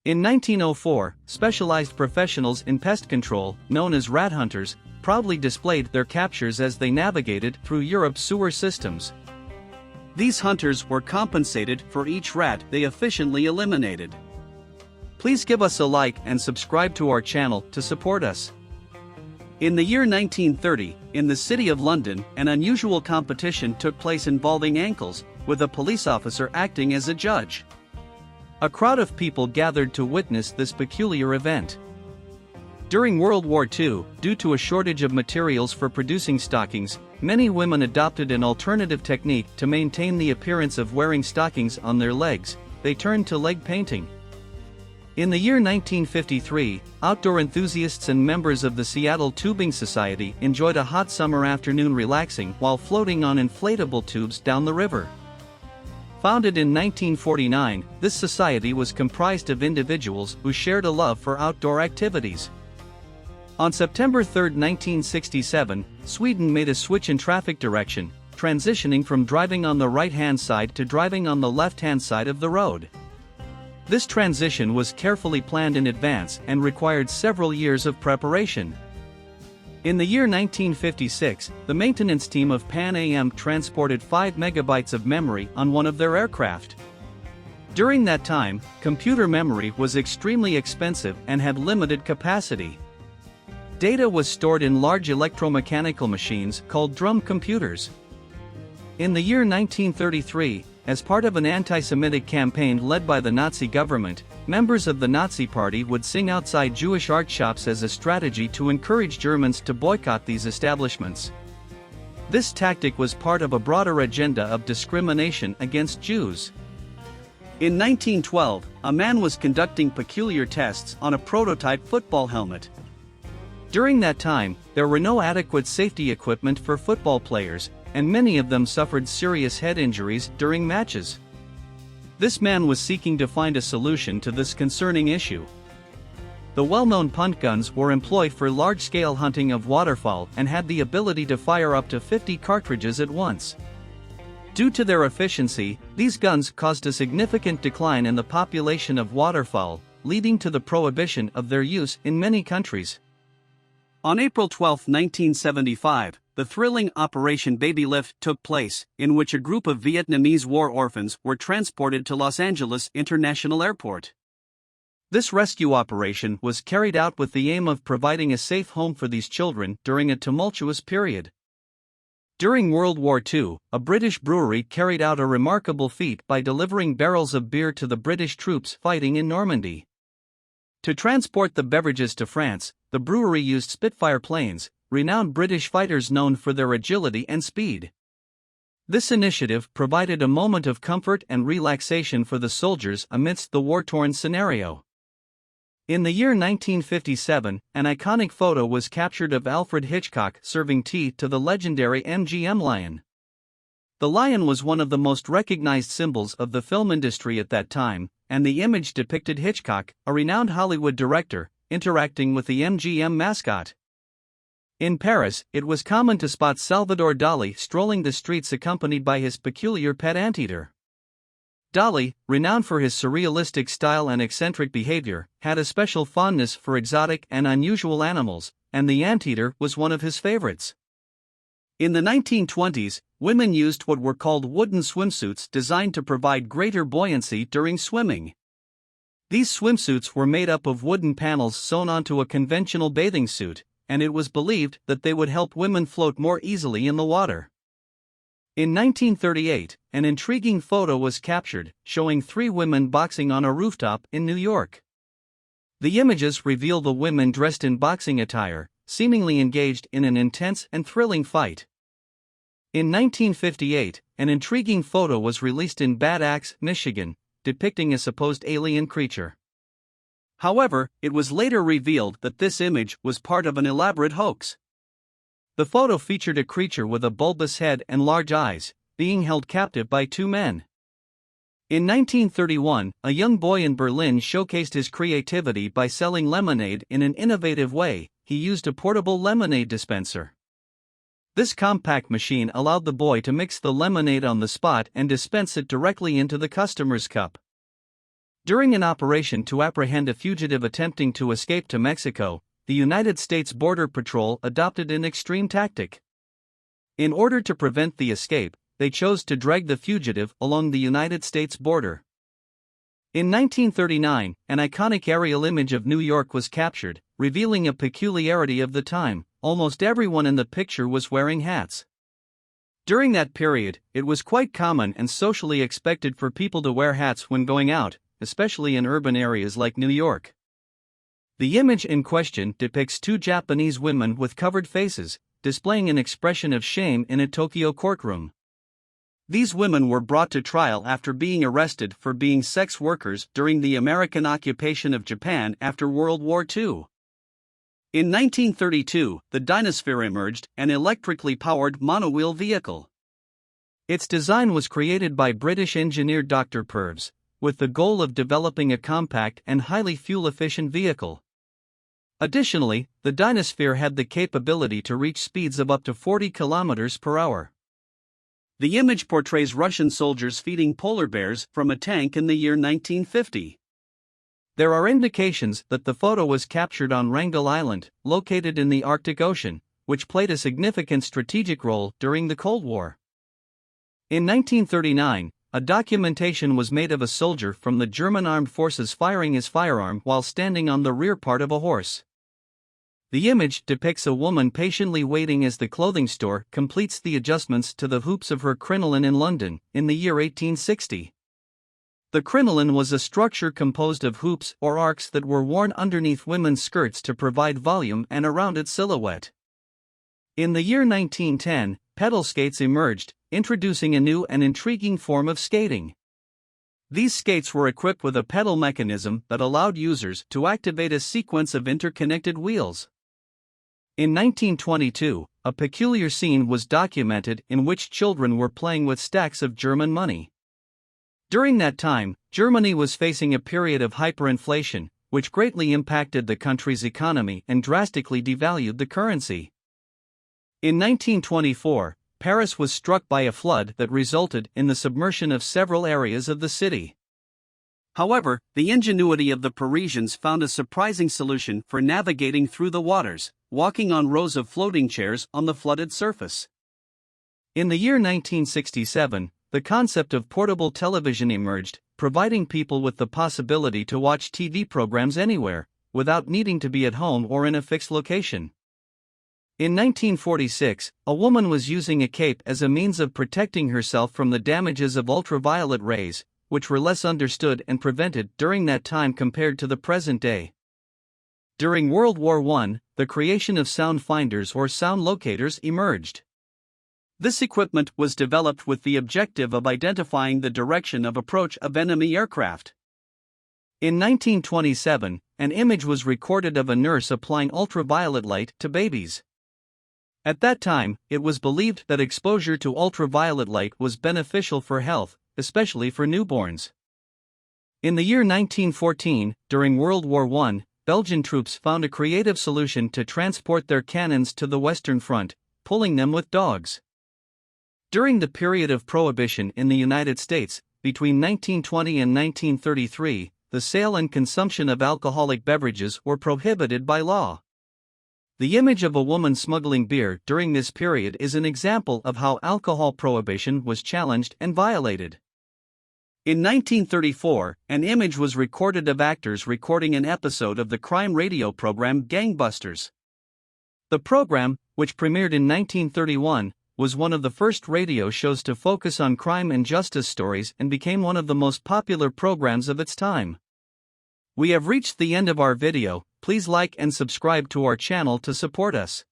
In 1904, specialized professionals in pest control, known as rat hunters, proudly displayed their captures as they navigated through Europe's sewer systems. These hunters were compensated for each rat they efficiently eliminated. Please give us a like and subscribe to our channel to support us. In the year 1930, in the City of London, an unusual competition took place involving ankles, with a police officer acting as a judge. A crowd of people gathered to witness this peculiar event. During World War II, due to a shortage of materials for producing stockings, many women adopted an alternative technique to maintain the appearance of wearing stockings on their legs. They turned to leg painting. In the year 1953, outdoor enthusiasts and members of the Seattle Tubing Society enjoyed a hot summer afternoon relaxing while floating on inflatable tubes down the river. Founded in 1949, this society was comprised of individuals who shared a love for outdoor activities. On September 3, 1967, Sweden made a switch in traffic direction, transitioning from driving on the right-hand side to driving on the left-hand side of the road. This transition was carefully planned in advance and required several years of preparation. In the year 1956, the maintenance team of Pan Am transported 5 megabytes of memory on one of their aircraft. During that time, computer memory was extremely expensive and had limited capacity. Data was stored in large electromechanical machines called drum computers. In the year 1933, as part of an anti-Semitic campaign led by the Nazi government, members of the Nazi Party would sing outside Jewish art shops as a strategy to encourage Germans to boycott these establishments. This tactic was part of a broader agenda of discrimination against Jews. In 1912, a man was conducting peculiar tests on a prototype football helmet. During that time, there were no adequate safety equipment for football players, and many of them suffered serious head injuries during matches. This man was seeking to find a solution to this concerning issue. The well-known punt guns were employed for large-scale hunting of waterfowl and had the ability to fire up to 50 cartridges at once. Due to their efficiency, these guns caused a significant decline in the population of waterfowl, leading to the prohibition of their use in many countries. On April 12, 1975, the thrilling Operation Baby Lift took place, in which a group of Vietnamese war orphans were transported to Los Angeles International Airport. This rescue operation was carried out with the aim of providing a safe home for these children during a tumultuous period. During World War II, a British brewery carried out a remarkable feat by delivering barrels of beer to the British troops fighting in Normandy. To transport the beverages to France, the brewery used Spitfire planes, renowned British fighters known for their agility and speed. This initiative provided a moment of comfort and relaxation for the soldiers amidst the war-torn scenario. In the year 1957, an iconic photo was captured of Alfred Hitchcock serving tea to the legendary MGM lion. The lion was one of the most recognized symbols of the film industry at that time, and the image depicted Hitchcock, a renowned Hollywood director, interacting with the MGM mascot. In Paris, it was common to spot Salvador Dali strolling the streets accompanied by his peculiar pet anteater. Dali, renowned for his surrealistic style and eccentric behavior, had a special fondness for exotic and unusual animals, and the anteater was one of his favorites. In the 1920s, women used what were called wooden swimsuits designed to provide greater buoyancy during swimming. These swimsuits were made up of wooden panels sewn onto a conventional bathing suit, and it was believed that they would help women float more easily in the water. In 1938, an intriguing photo was captured, showing 3 women boxing on a rooftop in New York. The images reveal the women dressed in boxing attire, seemingly engaged in an intense and thrilling fight. In 1958, an intriguing photo was released in Bad Axe, Michigan, depicting a supposed alien creature. However, it was later revealed that this image was part of an elaborate hoax. The photo featured a creature with a bulbous head and large eyes, being held captive by 2 men. In 1931, a young boy in Berlin showcased his creativity by selling lemonade in an innovative way. He used a portable lemonade dispenser. This compact machine allowed the boy to mix the lemonade on the spot and dispense it directly into the customer's cup. During an operation to apprehend a fugitive attempting to escape to Mexico, the United States Border Patrol adopted an extreme tactic. In order to prevent the escape, they chose to drag the fugitive along the United States border. In 1939, an iconic aerial image of New York was captured, revealing a peculiarity of the time: almost everyone in the picture was wearing hats. During that period, it was quite common and socially expected for people to wear hats when going out, especially in urban areas like New York. The image in question depicts two Japanese women with covered faces, displaying an expression of shame in a Tokyo courtroom. These women were brought to trial after being arrested for being sex workers during the American occupation of Japan after World War II. In 1932, the Dynasphere emerged, an electrically powered monowheel vehicle. Its design was created by British engineer Dr. Purves, with the goal of developing a compact and highly fuel-efficient vehicle. Additionally, the Dynasphere had the capability to reach speeds of up to 40 km per hour. The image portrays Russian soldiers feeding polar bears from a tank in the year 1950. There are indications that the photo was captured on Wrangel Island, located in the Arctic Ocean, which played a significant strategic role during the Cold War. In 1939, a documentation was made of a soldier from the German armed forces firing his firearm while standing on the rear part of a horse. The image depicts a woman patiently waiting as the clothing store completes the adjustments to the hoops of her crinoline in London, in the year 1860. The crinoline was a structure composed of hoops or arcs that were worn underneath women's skirts to provide volume and a rounded silhouette. In the year 1910, pedal skates emerged, introducing a new and intriguing form of skating. These skates were equipped with a pedal mechanism that allowed users to activate a sequence of interconnected wheels. In 1922, a peculiar scene was documented in which children were playing with stacks of German money. During that time, Germany was facing a period of hyperinflation, which greatly impacted the country's economy and drastically devalued the currency. In 1924, Paris was struck by a flood that resulted in the submersion of several areas of the city. However, the ingenuity of the Parisians found a surprising solution for navigating through the waters, walking on rows of floating chairs on the flooded surface. In the year 1967, the concept of portable television emerged, providing people with the possibility to watch TV programs anywhere, without needing to be at home or in a fixed location. In 1946, a woman was using a cape as a means of protecting herself from the damages of ultraviolet rays, which were less understood and prevented during that time compared to the present day. During World War I, the creation of sound finders or sound locators emerged. This equipment was developed with the objective of identifying the direction of approach of enemy aircraft. In 1927, an image was recorded of a nurse applying ultraviolet light to babies. At that time, it was believed that exposure to ultraviolet light was beneficial for health, especially for newborns. In the year 1914, during World War I, Belgian troops found a creative solution to transport their cannons to the Western Front, pulling them with dogs. During the period of Prohibition in the United States, between 1920 and 1933, the sale and consumption of alcoholic beverages were prohibited by law. The image of a woman smuggling beer during this period is an example of how alcohol prohibition was challenged and violated. In 1934, an image was recorded of actors recording an episode of the crime radio program Gangbusters. The program, which premiered in 1931, was one of the first radio shows to focus on crime and justice stories and became one of the most popular programs of its time. We have reached the end of our video. Please like and subscribe to our channel to support us.